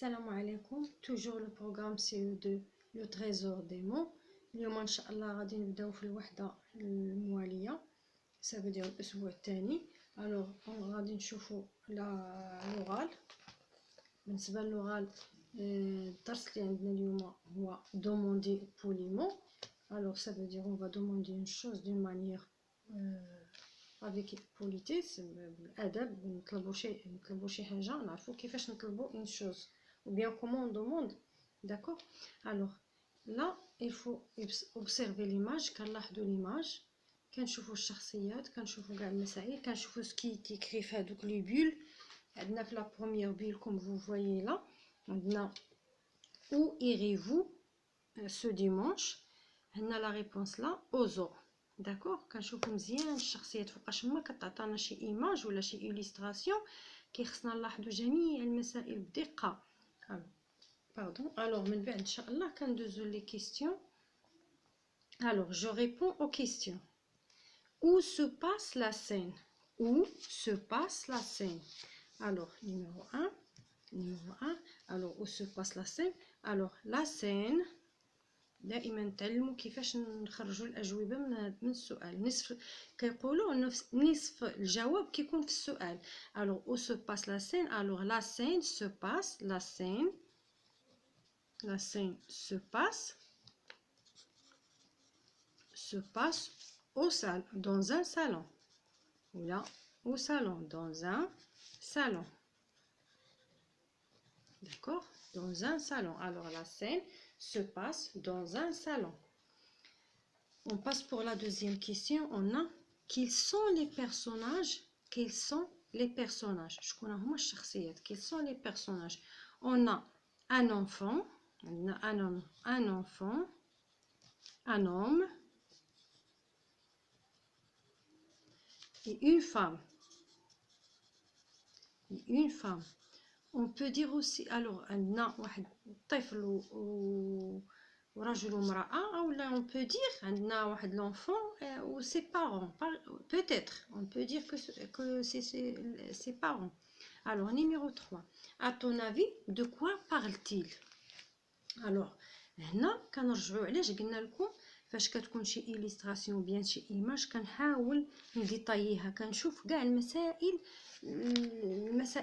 السلام عليكم. toujours le programme CE2 le trésor des mots. اليوم ان شاء الله غادي نبداو في الوحده المواليه، ça veut dire الاسبوع الثاني. alors غادي نشوفوا لوغال. بالنسبه للوغال الدرس اللي عندنا اليوم هو demander poliment. alors ça veut dire on va demander une chose d'une manière avec politesse بالادب. نطلبوا شي حاجه، نعرفوا كيفاش نطلبوا une chose ou bien comment on demande. d'accord. alors là il faut observer l'image. كنلاحظوا l'image، كنشوفوا الشخصيات، كنشوفوا كاع المسائل، كنشوفوا سكي تيكري في هذوك لي بول. عندنا في لا بروميير بول كوم vous voyez là عندنا où irez-vous ce dimanche. هنا لا ريبونس لا اوزو. داكوغ. كنشوفوا مزيان الشخصيات فوقاش ما كتعطينا شي ايماج ولا شي إليستراسيون، كيخصنا نلاحظوا جميع المسائل بدقه. باردون. alors من بعد ان شاء الله كندوزو لي كيسيون. alors je réponds aux questions. où se passe la scène? où se passe la scène? alors numéro 1. alors où se passe la scène? alors la scène دائما نتعلموا كيفاش نخرجوا الاجوبه من السؤال. نصف كيقولوا نصف الجواب كيكون في السؤال. alors où se passe la scène? alors la scène se passe la scène se passe au salon, dans un salon. Voilà, au salon, dans un salon. d'accord, dans un salon. alors la scène se passe dans un salon. on passe pour la deuxième question. on a quels sont les personnages. quels sont les personnages. شكون هما الشخصيات. quels sont les personnages. on a un enfant, un enfant, un homme et une femme. on peut dire aussi alors عندنا واحد طفل ورجل ومرأة، ou là on peut dire عندنا واحد l'enfant ou ses parents. peut-être on peut dire que c'est ses parents. alors numéro 3. à ton avis de quoi parle-t-il. alors هنا كنرجعوا علاش قلنا لكم فاش كتكون شي إليستراسيون بيان شي ايماج كنحاول نديطاييها، كنشوف كاع المسائل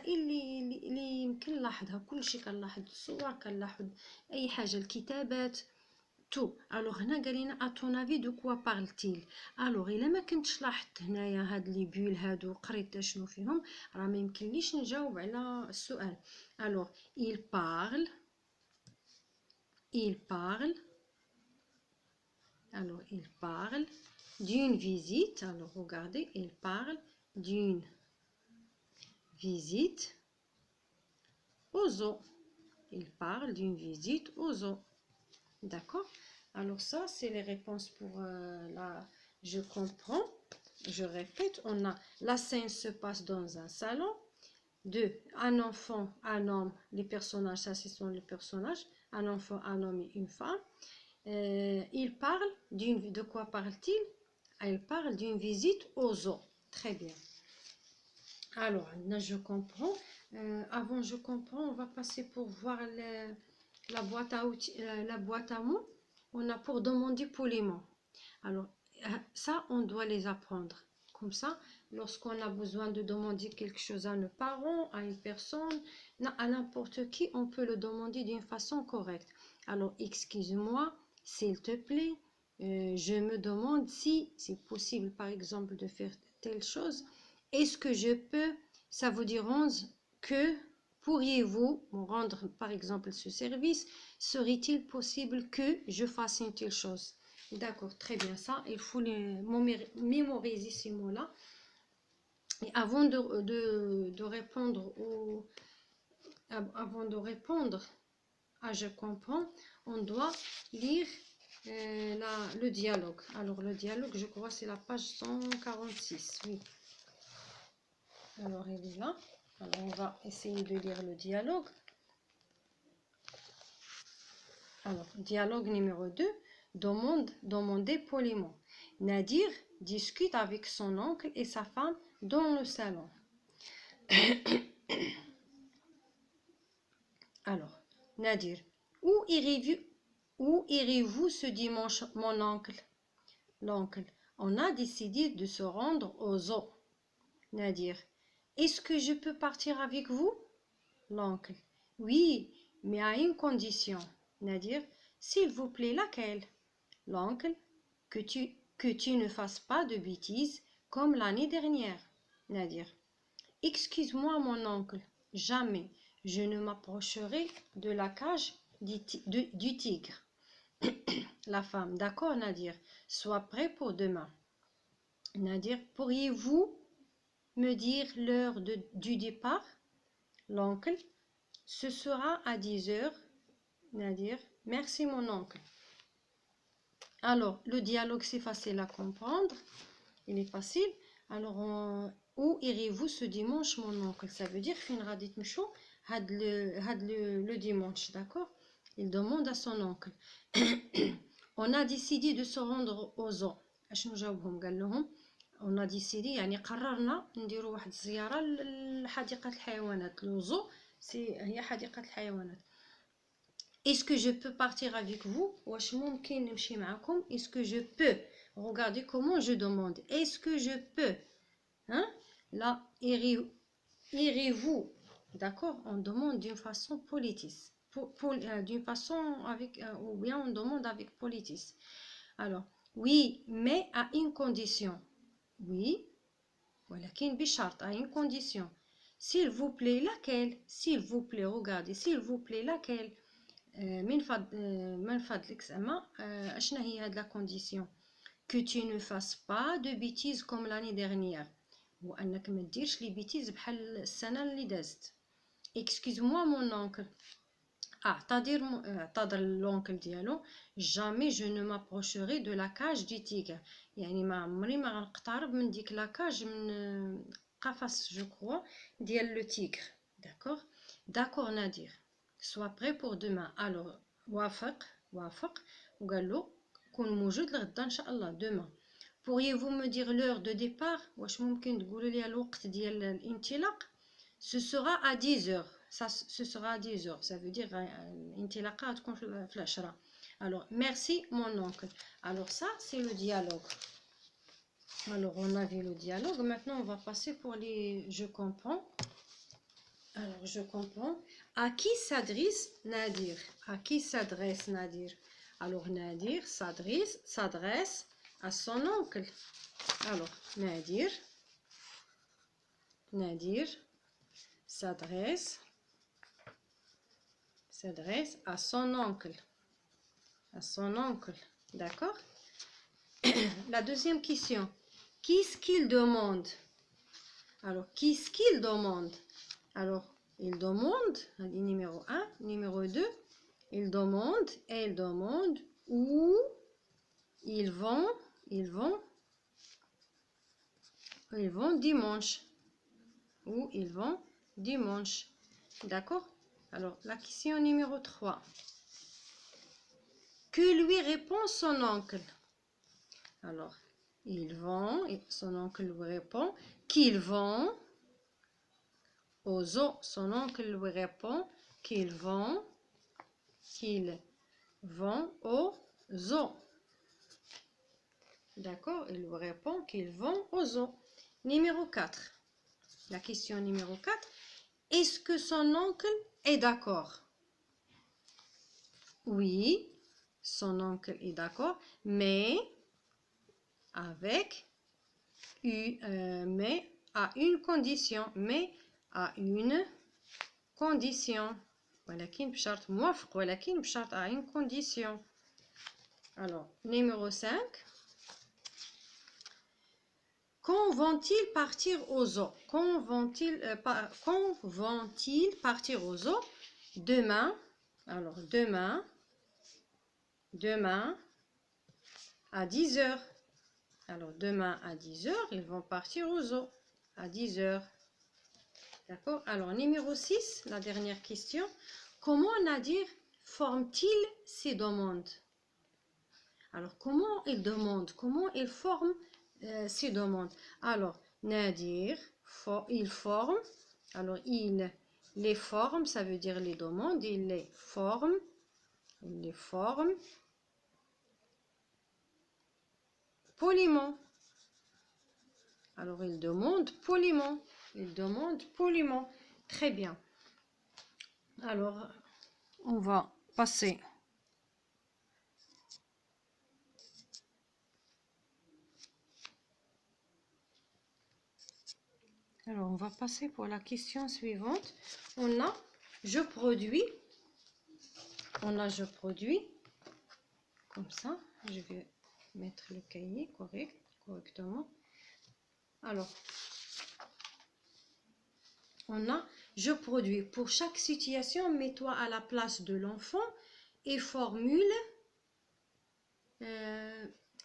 اللي يمكن نلاحظها. كلشي كنلاحظ الصور، كنلاحظ اي حاجه، الكتابات تو. الوغ هنا قال لنا à ton avis de quoi parle-t-il. الوغ الا ما كنتش لاحظت هنايا هاد لي بول هادو قريت شنو فيهم راه ما يمكنليش نجاوب على السؤال. الوغ il parle alors il parle d'une visite. alors regardez, il parle d'une visite au zoo. il parle d'une visite au zoo. d'accord. alors ça c'est les réponses pour la je comprends. je répète. on a la scène se passe dans un salon. 2. un enfant, un homme. les personnages, ça ce sont les personnages. un enfant, un homme et une femme. il parle de quoi parle-t-il. il parle d'une visite au zoo. très bien. alors là je comprends. avant je comprends, on va passer pour voir la boîte à outils, la boîte à mots. on a pour demander poliment. alors ça on doit les apprendre comme ça. lorsqu'on a besoin de demander quelque chose à nos parents, à une personne, à n'importe qui, on peut le demander d'une façon correcte. alors excuse-moi, s'il te plaît, je me demande si c'est possible par exemple de faire telle chose. est-ce que je peux, ça vous dérange que, pourriez-vous me rendre par exemple ce service, serait-il possible que je fasse une telle chose. d'accord, très bien. ça il faut mémoriser ces mots là. et avant de répondre à je comprends, on doit lire le dialogue. alors le dialogue, je crois c'est la page 146. oui, alors il est là. alors on va essayer de lire le dialogue. alors dialogue numéro 2. Demandez poliment. Nadir discute avec son oncle et sa femme dans le salon. Alors, Nadir, où irez-vous ce dimanche, mon oncle? L'oncle, on a décidé de se rendre au zoo. Nadir, est-ce que je peux partir avec vous? L'oncle, oui, mais à une condition. Nadir, s'il vous plaît, laquelle? L'oncle, que tu ne fasses pas de bêtises comme l'année dernière. Nadir, excuse-moi mon oncle, jamais je ne m'approcherai de la cage du tigre. La femme, d'accord Nadir, sois prêt pour demain. Nadir, pourriez-vous me dire l'heure du départ? L'oncle, ce sera à 10 heures. Nadir, merci mon oncle. Alors, le dialogue, c'est facile à comprendre. Il est facile. Alors, où irez-vous ce dimanche, mon oncle? Ça veut dire, fin غادي تمشوا le dimanche, d'accord? Il demande à son oncle. On a décidé de se rendre au zoo. اشنو جاوبهم؟ قال لهم on a décidé يعني قررنا نديروا واحد الزيارة لحديقة الحيوانات. لو زو هي حديقة الحيوانات. Est-ce que je peux partir avec vous? واش ممكن نمشي معكم? Est-ce que je peux? Regardez comment je demande. Est-ce que je peux? Hein? Là, irez-vous? D'accord? On demande d'une façon politesse. D'une façon avec, ou bien on demande avec politesse. Alors, oui, mais à une condition. Oui, ولكن بشرط, à une condition. S'il vous plaît, laquelle? S'il vous plaît, regardez, s'il vous plaît, laquelle? من فضلك زعما اشنا هي هاد لا كونديسيون que tu ne fasses pas de bêtises comme l'année dernière, وانك ما ديرش لي بيتيز بحال السنه اللي دازت. excuse-moi mon oncle, اعتذر لونكل ديالو. jamais je ne m'approcherai de la cage du tigre, يعني ما عمري ما غنقترب من ديك لا كاج من قفص جو كرو ديال لو تيغر. d'accord Nadir, sois prêt pour demain. alors وافق وقال له كون موجود لغدا ان شاء الله demain. pourriez-vous me dire l'heure de départ? واش ممكن تقولوا لي الوقت ديال الانطلاق؟ ce sera à 10 heures. ce sera à 10 heures, ça veut dire الانطلاقه تكون في 10. alors merci mon oncle. alors ça c'est le dialogue. alors on a vu le dialogue, maintenant on va passer pour les je comprends. alors je comprends. À qui s'adresse Nadir? À qui s'adresse Nadir? alors Nadir s'adresse à son oncle. alors Nadir s'adresse à son oncle. D'accord? La deuxième question. Qu'est-ce qu'il demande? alors qu'est-ce qu'il demande? alors il demande, numéro 1, numéro 2, il demande où ils vont dimanche. où ils vont dimanche. D'accord? alors la question numéro 3. que lui répond son oncle? alors ils vont, et son oncle lui répond qu'ils vont au zoo. son oncle lui répond qu'ils vont au zoo. d'accord? il lui répond qu'ils vont au zoo. numéro 4. la question numéro 4. est-ce que son oncle est d'accord? oui, son oncle est d'accord, mais à une condition. ولكن بشرط موافق, ولكن بشرط à une condition. alors numéro 5. quand vont-ils partir au zoo? quand vont-ils partir au zoo? demain. alors demain à 10 heures. alors demain à 10 heures, ils vont partir au zoo à 10 heures. d'accord? alors numéro 6, la dernière question. comment Nadir forme-t-il ses demandes? alors comment il demande, comment il forme ses demandes? alors Nadir il forme, alors les formes, ça veut dire les demandes. Il les forme poliment. Alors, il demande poliment. Il demande poliment. Très bien. Alors, on va passer. Alors, on va passer pour la question suivante. On a je produis. On a je produis. Comme ça, je vais mettre le cahier correctement. Alors, on a je produis. Pour chaque situation, mets-toi à la place de l'enfant et formule.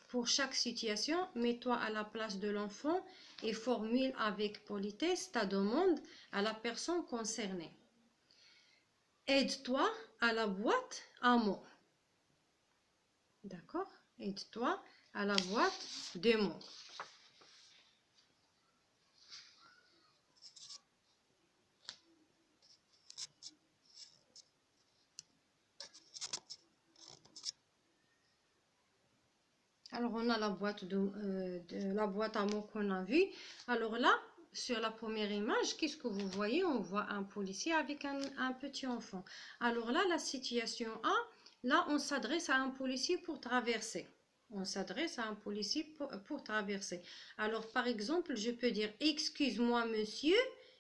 Pour chaque situation, mets-toi à la place de l'enfant et formule avec politesse ta demande à la personne concernée. Aide-toi à la boîte à mots. D'accord? Aide-toi à la boîte de mots. Alors, on a la boîte, la boîte à mots qu'on a vue. Alors là, sur la première image, qu'est-ce que vous voyez? On voit un policier avec un petit enfant. Alors là, la situation A, là, on s'adresse à un policier pour traverser. On s'adresse à un policier pour traverser. Alors, par exemple, je peux dire « Excuse-moi, monsieur,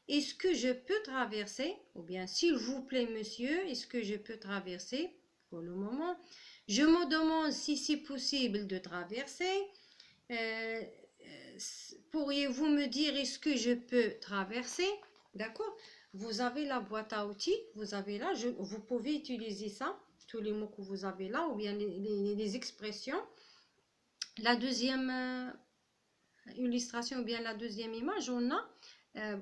est-ce que je peux traverser ?» Ou bien « S'il vous plaît, monsieur, est-ce que je peux traverser ?» Pour le moment, je me demande si c'est possible de traverser. Pourriez-vous me dire est-ce que je peux traverser? D'accord? Vous avez la boîte à outils, vous avez là, vous pouvez utiliser ça, tous les mots que vous avez là, ou bien les expressions. La deuxième illustration, ou bien la deuxième image, on a,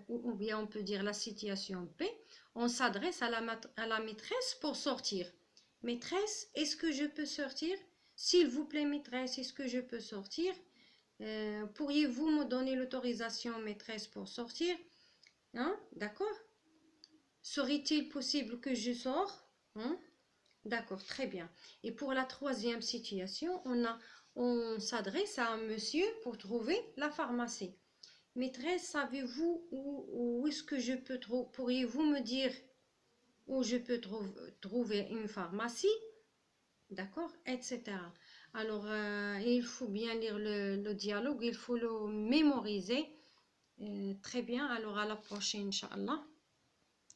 ou bien on peut dire la situation P, on s'adresse à la maîtresse pour sortir. Maîtresse, est-ce que je peux sortir? S'il vous plaît, maîtresse, est-ce que je peux sortir? Pourriez-vous me donner l'autorisation, maîtresse, pour sortir? Hein? D'accord? Serait-il possible que je sors? Hein? D'accord, très bien. Et pour la troisième situation, on s'adresse à un monsieur pour trouver la pharmacie. Maîtresse, savez-vous où est-ce que je peux trouver? Pourriez-vous me dire où je peux trouver une pharmacie? D'accord, etc. Alors, il faut bien lire le dialogue, il faut le mémoriser. Très bien, alors à la prochaine, Inch'Allah.